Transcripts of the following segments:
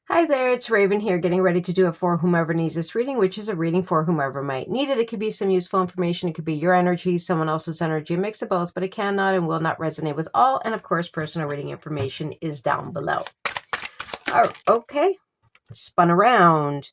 Hi there, it's Raven here, getting ready to do it for whomever needs this reading, which is a reading for whomever might need it. It could be some useful information. It could be your energy, someone else's energy, a mix of both, but it cannot and will not resonate with all. And of course, personal reading information is down below. Oh, okay, spun around.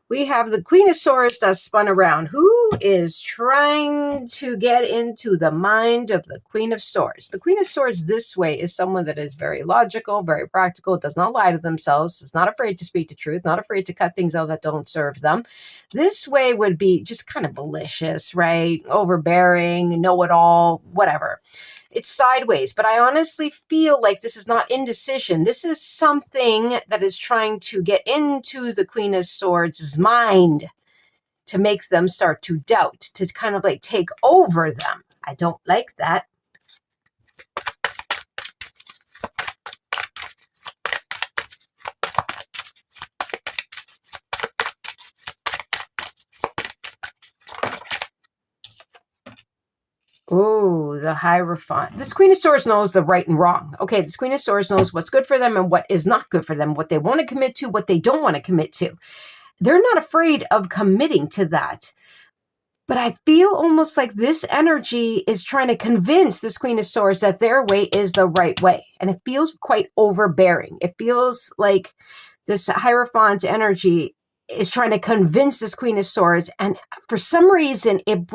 We have the Queen of Swords that spun around. Who is trying to get into the mind of the Queen of Swords? The Queen of Swords this way is someone that is very logical, very practical, does not lie to themselves, is not afraid to speak the truth, not afraid to cut things out that don't serve them. This way would be just kind of malicious, right? Overbearing, know-it-all, whatever. It's sideways, but I honestly feel like this is not indecision. This is something that is trying to get into the Queen of Swords' mind to make them start to doubt, to kind of like take over them. I don't like that. Oh, the Hierophant. This Queen of Swords knows the right and wrong. Okay, this Queen of Swords knows what's good for them and what is not good for them, what they want to commit to, what they don't want to commit to. They're not afraid of committing to that. But I feel almost like this energy is trying to convince this Queen of Swords that their way is the right way. And it feels quite overbearing. It feels like this Hierophant energy is trying to convince this Queen of Swords. And for some reason, it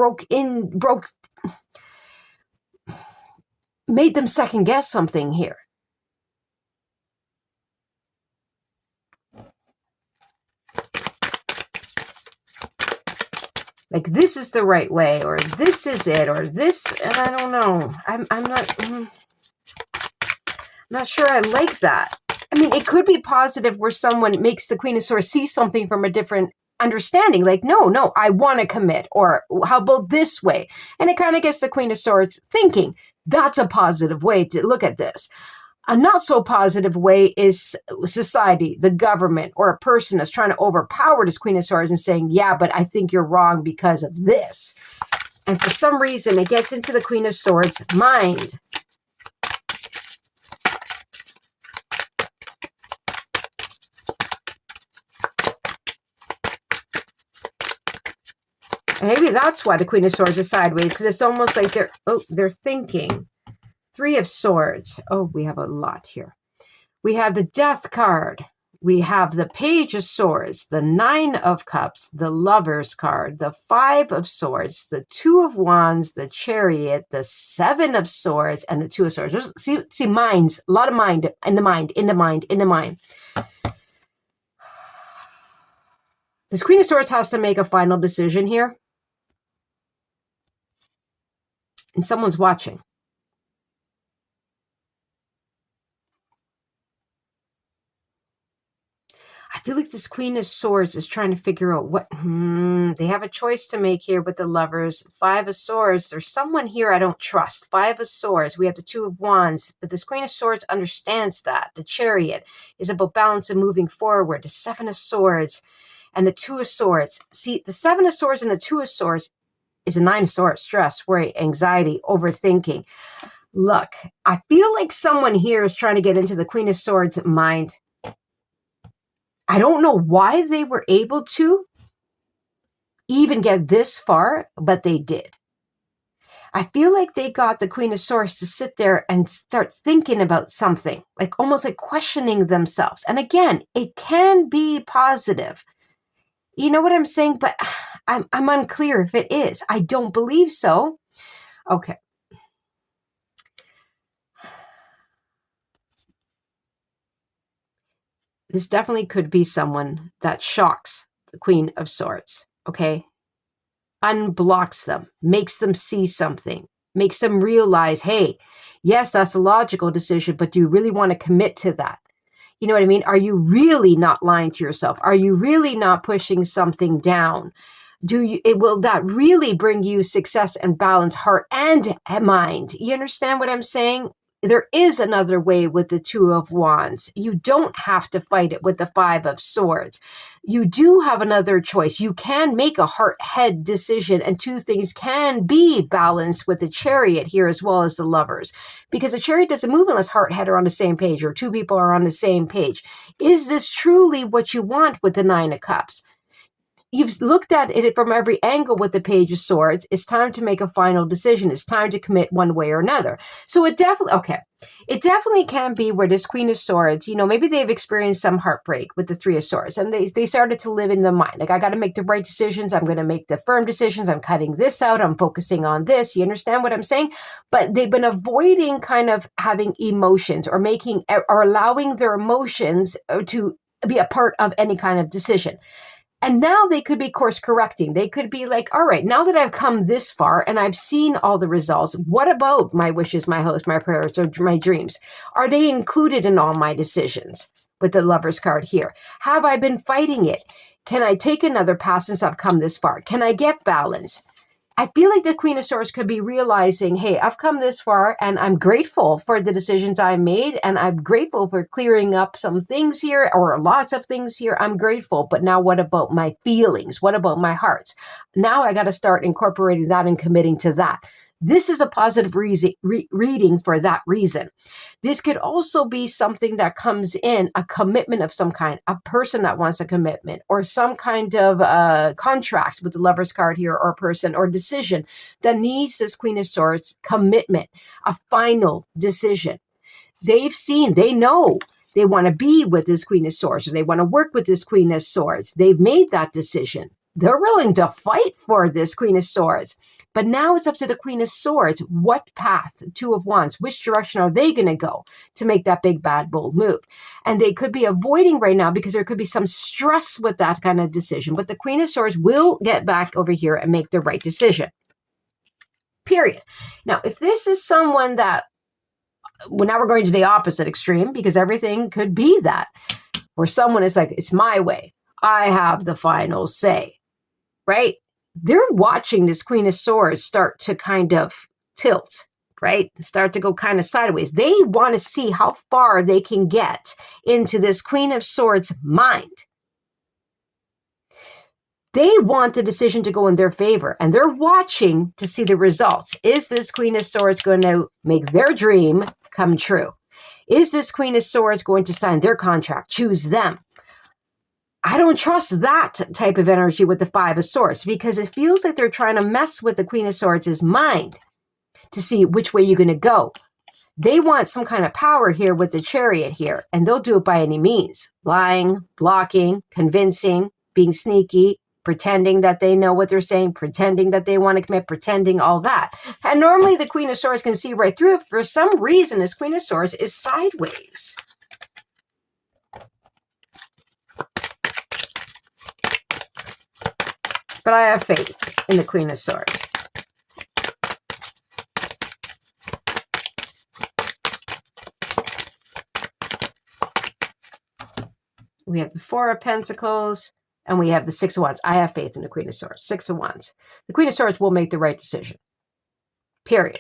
made them second guess something here. Like this is the right way, or this is it, or this, and I don't know. I'm not sure I like that. I mean, it could be positive where someone makes the Queen of Swords see something from a different understanding. Like, no, I want to commit, or how about this way? And it kind of gets the Queen of Swords thinking, that's a positive way to look at this. A not so positive way is society, the government, or a person that's trying to overpower this Queen of Swords and saying, yeah, but I think you're wrong because of this. And for some reason, it gets into the Queen of Swords' mind. Maybe that's why the Queen of Swords is sideways, because it's almost like they're thinking. Three of Swords. Oh, we have a lot here. We have the Death card. We have the Page of Swords, the Nine of Cups, the Lovers card, the Five of Swords, the Two of Wands, the Chariot, the Seven of Swords, and the Two of Swords. See, minds, a lot of mind, in the mind. This Queen of Swords has to make a final decision here. And someone's watching. I feel like this Queen of Swords is trying to figure out what they have a choice to make here with the Lovers. Five of Swords. There's someone here I don't trust. Five of Swords. We have the Two of Wands. But this Queen of Swords understands that. The Chariot is about balance and moving forward. The Seven of Swords and the Two of Swords. See, the Seven of Swords and the Two of Swords is a Nine of Swords. Stress, worry, anxiety, overthinking. Look, I feel like someone here is trying to get into the Queen of Swords' mind. I don't know why they were able to even get this far, but they did. I feel like they got the Queen of Swords to sit there and start thinking about something, like almost like questioning themselves. And again, it can be positive. You know what I'm saying? But I'm unclear if it is. I don't believe so. Okay. This definitely could be someone that shocks the Queen of Swords, okay? Unblocks them, makes them see something, makes them realize, hey, yes, that's a logical decision, but do you really want to commit to that? You know what I mean? Are you really not lying to yourself? Are you really not pushing something down? Will that really bring you success and balance, heart and mind? You understand what I'm saying? there is another way with the Two of Wands. You don't have to fight it with the Five of Swords. You do have another choice. You can make a heart-head decision, and two things can be balanced with the Chariot here as well as the Lovers, because the Chariot doesn't move unless heart and head are on the same page or two people are on the same page. Is this truly what you want with the Nine of Cups? You've looked at it from every angle with the Page of Swords. It's time to make a final decision. It's time to commit one way or another. So it definitely can be where this Queen of Swords, maybe they've experienced some heartbreak with the Three of Swords, and they started to live in the mind. Like, I got to make the right decisions. I'm going to make the firm decisions. I'm cutting this out. I'm focusing on this. You understand what I'm saying? But they've been avoiding kind of having emotions or allowing their emotions to be a part of any kind of decision. And now they could be course correcting. They could be like, all right, now that I've come this far and I've seen all the results, what about my wishes, my hopes, my prayers, or my dreams? Are they included in all my decisions with the Lover's card here? Have I been fighting it? Can I take another path since I've come this far? Can I get balance? I feel like the Queen of Swords could be realizing, hey, I've come this far and I'm grateful for the decisions I made, and I'm grateful for clearing up some things here or lots of things here. I'm grateful. But now what about my feelings? What about my hearts? Now I got to start incorporating that and committing to that. This is a positive reading for that reason. This could also be something that comes in, a commitment of some kind, a person that wants a commitment, or some kind of contract with the Lover's card here, or person or decision that needs this Queen of Swords commitment, a final decision. They know they want to be with this Queen of Swords, or they want to work with this Queen of Swords. They've made that decision. They're willing to fight for this Queen of Swords. But now it's up to the Queen of Swords. What path? Two of Wands. Which direction are they going to go to make that big, bad, bold move? And they could be avoiding right now because there could be some stress with that kind of decision. But the Queen of Swords will get back over here and make the right decision. Period. Now, if this is someone that, well, now we're going to the opposite extreme, because everything could be that, where someone is like, it's my way. I have the final say. Right? They're watching this Queen of Swords start to kind of tilt, right? Start to go kind of sideways. They want to see how far they can get into this Queen of Swords mind. They want the decision to go in their favor, and they're watching to see the results. Is this Queen of Swords going to make their dream come true? Is this Queen of Swords going to sign their contract, choose them? I don't trust that type of energy with the Five of Swords, because it feels like they're trying to mess with the Queen of Swords' mind to see which way you're going to go. They want some kind of power here with the Chariot here, and they'll do it by any means. Lying, blocking, convincing, being sneaky, pretending that they know what they're saying, pretending that they want to commit, pretending all that. And normally the Queen of Swords can see right through it. For some reason, this Queen of Swords is sideways. But I have faith in the Queen of Swords. We have the Four of Pentacles, and we have the Six of Wands. I have faith in the Queen of Swords. Six of Wands. The Queen of Swords will make the right decision. Period.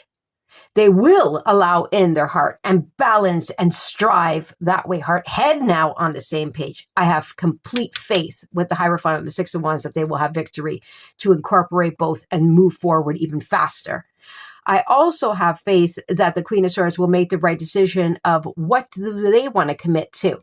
They will allow in their heart and balance and strive that way. Heart, head now on the same page. I have complete faith with the Hierophant and the Six of Wands that they will have victory to incorporate both and move forward even faster. I also have faith that the Queen of Swords will make the right decision of what do they want to commit to.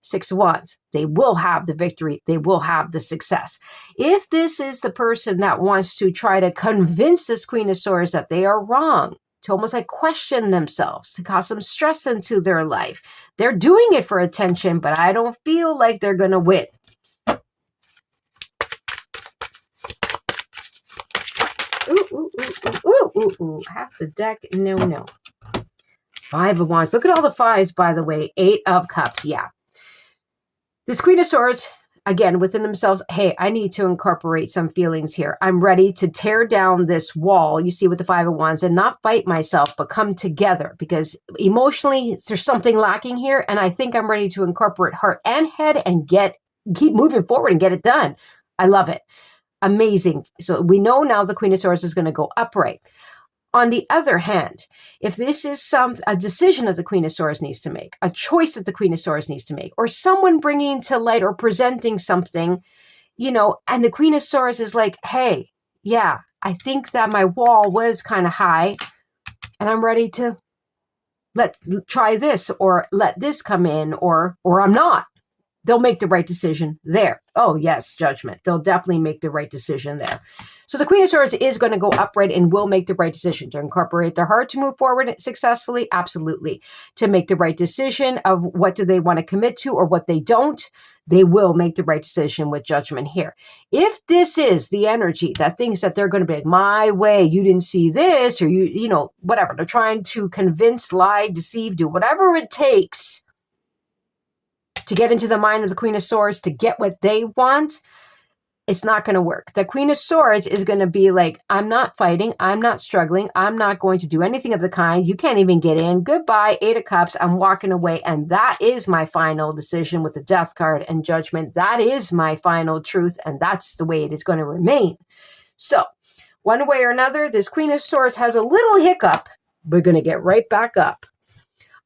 Six of Wands. They will have the victory. They will have the success. If this is the person that wants to try to convince this Queen of Swords that they are wrong, to almost like question themselves, to cause some stress into their life, they're doing it for attention, but I don't feel like they're going to win. Ooh. Half the deck. No. Five of Wands. Look at all the fives, by the way. Eight of Cups. Yeah. This Queen of Swords, again, within themselves, hey, I need to incorporate some feelings here. I'm ready to tear down this wall, you see, with the Five of Wands, and not fight myself, but come together, because emotionally, there's something lacking here, and I think I'm ready to incorporate heart and head and keep moving forward and get it done. I love it. Amazing. So we know now the Queen of Swords is going to go upright. On the other hand, if this is a decision that the Queen of Swords needs to make, a choice that the Queen of Swords needs to make, or someone bringing to light or presenting something, and the Queen of Swords is like, hey, yeah, I think that my wall was kind of high and I'm ready to try this or let this come in or I'm not. They'll make the right decision there. Oh, yes, judgment. They'll definitely make the right decision there. So the Queen of Swords is going to go upright and will make the right decision. To incorporate their heart to move forward successfully? Absolutely. To make the right decision of what do they want to commit to or what they don't? They will make the right decision with judgment here. If this is the energy that thinks that they're going to be like, my way, you didn't see this, or whatever. They're trying to convince, lie, deceive, do whatever it takes to get into the mind of the Queen of Swords, to get what they want, it's not going to work. The Queen of Swords is going to be like, I'm not fighting. I'm not struggling. I'm not going to do anything of the kind. You can't even get in. Goodbye, Eight of Cups. I'm walking away. And that is my final decision with the Death card and Judgment. That is my final truth. And that's the way it is going to remain. So one way or another, this Queen of Swords has a little hiccup. We're going to get right back up.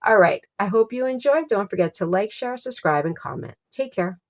All right. I hope you enjoyed. Don't forget to like, share, subscribe, and comment. Take care.